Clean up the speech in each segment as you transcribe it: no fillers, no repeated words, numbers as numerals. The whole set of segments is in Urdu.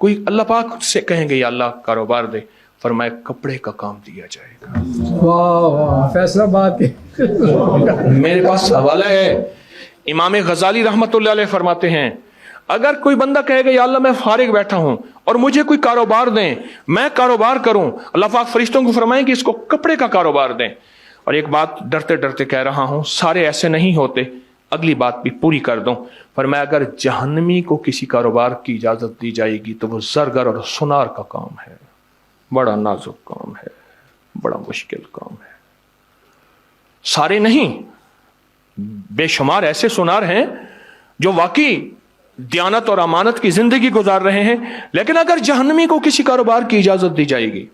کوئی اللہ پاک سے کہیں گے یا اللہ کاروبار دے، فرمائے کپڑے کا کام دیا جائے گا۔ واہ واہ، فیصلہ بات ہے۔ میرے پاس حوالہ ہے، امام غزالی رحمت اللہ علیہ فرماتے ہیں اگر کوئی بندہ کہے گا یا اللہ میں فارغ بیٹھا ہوں اور مجھے کوئی کاروبار دیں، میں کاروبار کروں، اللہ پاک فرشتوں کو فرمائیں کہ اس کو کپڑے کا کاروبار دیں۔ اور ایک بات ڈرتے ڈرتے کہہ رہا ہوں، سارے ایسے نہیں ہوتے، اگلی بات بھی پوری کر دوں، فرمایا اگر جہنمی کو کسی کاروبار کی اجازت دی جائے گی تو وہ زرگر اور سنار کا کام ہے، بڑا نازک کام ہے، بڑا مشکل کام ہے۔ سارے نہیں، بے شمار ایسے سنار ہیں جو واقعی دیانت اور امانت کی زندگی گزار رہے ہیں، لیکن اگر جہنمی کو کسی کاروبار کی اجازت دی جائے گی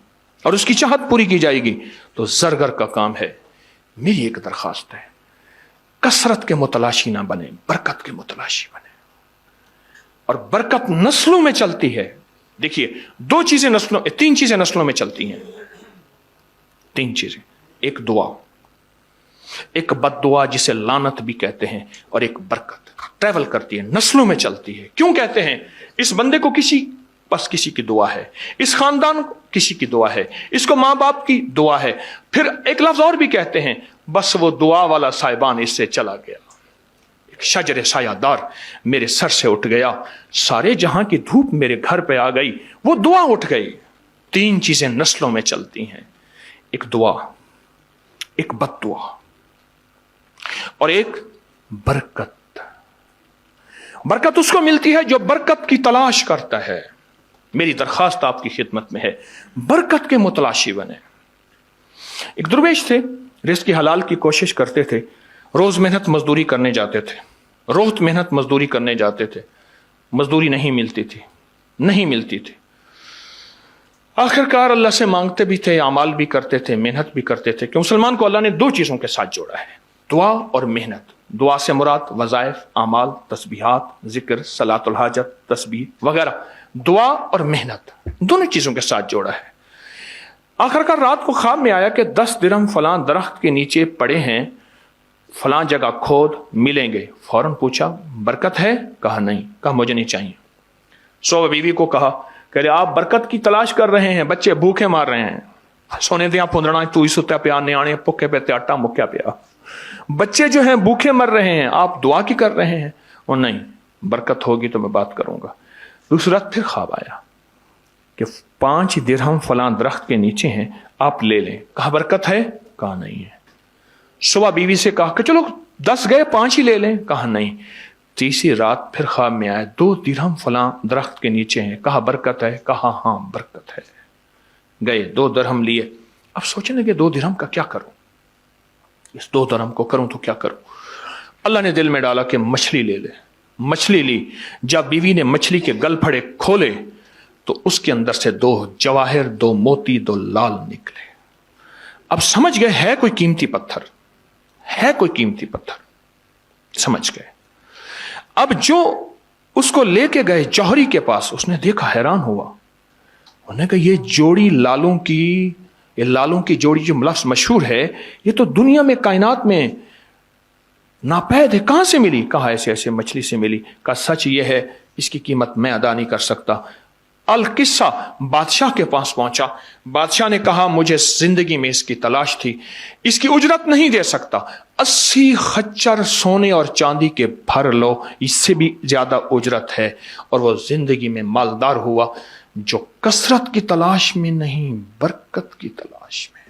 اور اس کی چاہت پوری کی جائے گی تو زرگر کا کام ہے۔ میری ایک درخواست ہے، کثرت کے متلاشی نہ بنے، برکت کے متلاشی بنے، اور برکت نسلوں میں چلتی ہے۔ دیکھیے تین چیزیں نسلوں میں چلتی ہیں، تین چیزیں، ایک دعا، ایک بد دعا جسے لعنت بھی کہتے ہیں، اور ایک برکت ٹریول کرتی ہے، نسلوں میں چلتی ہے۔ کیوں کہتے ہیں؟ اس بندے کو کسی کی دعا ہے، اس خاندان کو کسی کی دعا ہے، اس کو ماں باپ کی دعا ہے، پھر ایک لفظ اور بھی کہتے ہیں، بس وہ دعا والا سائبان اس سے چلا گیا، ایک شجر سایہ دار میرے سر سے اٹھ گیا، سارے جہاں کی دھوپ میرے گھر پہ آ گئی، وہ دعا اٹھ گئی۔ تین چیزیں نسلوں میں چلتی ہیں، ایک دعا، ایک بد دعا، اور ایک برکت۔ برکت اس کو ملتی ہے جو برکت کی تلاش کرتا ہے۔ میری درخواست آپ کی خدمت میں ہے، برکت کے متلاشی بنے۔ ایک درویش تھے، رزق کی حلال کی کوشش کرتے تھے، روز محنت مزدوری کرنے جاتے تھے، روز محنت مزدوری کرنے جاتے تھے، مزدوری نہیں ملتی تھی۔ آخرکار اللہ سے مانگتے بھی تھے، اعمال بھی کرتے تھے، محنت بھی کرتے تھے، کہ مسلمان کو اللہ نے دو چیزوں کے ساتھ جوڑا ہے، دعا اور محنت۔ دعا سے مراد وظائف، اعمال، تسبیحات، ذکر، صلاۃ الحاجت، تسبیح وغیرہ، دعا اور محنت دونوں چیزوں کے ساتھ جوڑا ہے۔ آخرکار رات کو خواب میں آیا کہ 10 درہم فلاں درخت کے نیچے پڑے ہیں، فلاں جگہ کھود، ملیں گے۔ فوراً پوچھا برکت ہے؟ کہا نہیں۔ کہا مجھے نہیں چاہیے۔ سو بیوی کو کہا کہ آپ برکت کی تلاش کر رہے ہیں، بچے بھوکے مار رہے ہیں، سونے دیا پھندنا تو ہی ستا پیا، نیانے پکے پہ آٹا مکیا پیا، بچے جو ہیں بھوکے مر رہے ہیں، آپ دعا کی کر رہے ہیں؟ اور نہیں، برکت ہوگی تو میں بات کروں گا۔ دوسری رات پھر خواب آیا کہ 5 درہم فلاں درخت کے نیچے ہیں، آپ لے لیں۔ کہا برکت ہے؟ کہا نہیں ہے۔ صبح بیوی سے کہا کہ چلو 10 گئے، 5 ہی لے لیں۔ کہا نہیں۔ تیسری رات پھر خواب میں آیا 2 درہم فلاں درخت کے نیچے ہیں، کہا برکت ہے؟ کہا ہاں برکت ہے۔ گئے 2 درہم لیے۔ اب سوچنے لگے 2 درہم کا کیا کروں، اس 2 درہم کو کروں تو کیا کروں؟ اللہ نے دل میں ڈالا کہ مچھلی لے لے۔ مچھلی لی۔ جب بیوی نے مچھلی کے گل پھڑے کھولے تو اس کے اندر سے 2 جواہر، 2 موتی، 2 لال نکلے۔ اب سمجھ گئے ہے کوئی قیمتی پتھر، ہے کوئی قیمتی پتھر، سمجھ گئے۔ اب جو اس کو لے کے گئے جوہری کے پاس، اس نے دیکھا، حیران ہوا، انہوں نے کہا یہ جوڑی لالوں کی جوڑی جو لفظ مشہور ہے، یہ تو دنیا میں، کائنات میں ناپید ہے، کہاں سے ملی؟ کہا ایسے ایسے مچھلی سے ملی۔ کہا سچ یہ ہے، اس کی قیمت میں ادا نہیں کر سکتا۔ القصہ بادشاہ کے پاس پہنچا۔ بادشاہ نے کہا مجھے زندگی میں اس کی تلاش تھی، اس کی اجرت نہیں دے سکتا، 80 خچر سونے اور چاندی کے بھر لو، اس سے بھی زیادہ اجرت ہے۔ اور وہ زندگی میں مالدار ہوا، جو کثرت کی تلاش میں نہیں، برکت کی تلاش میں۔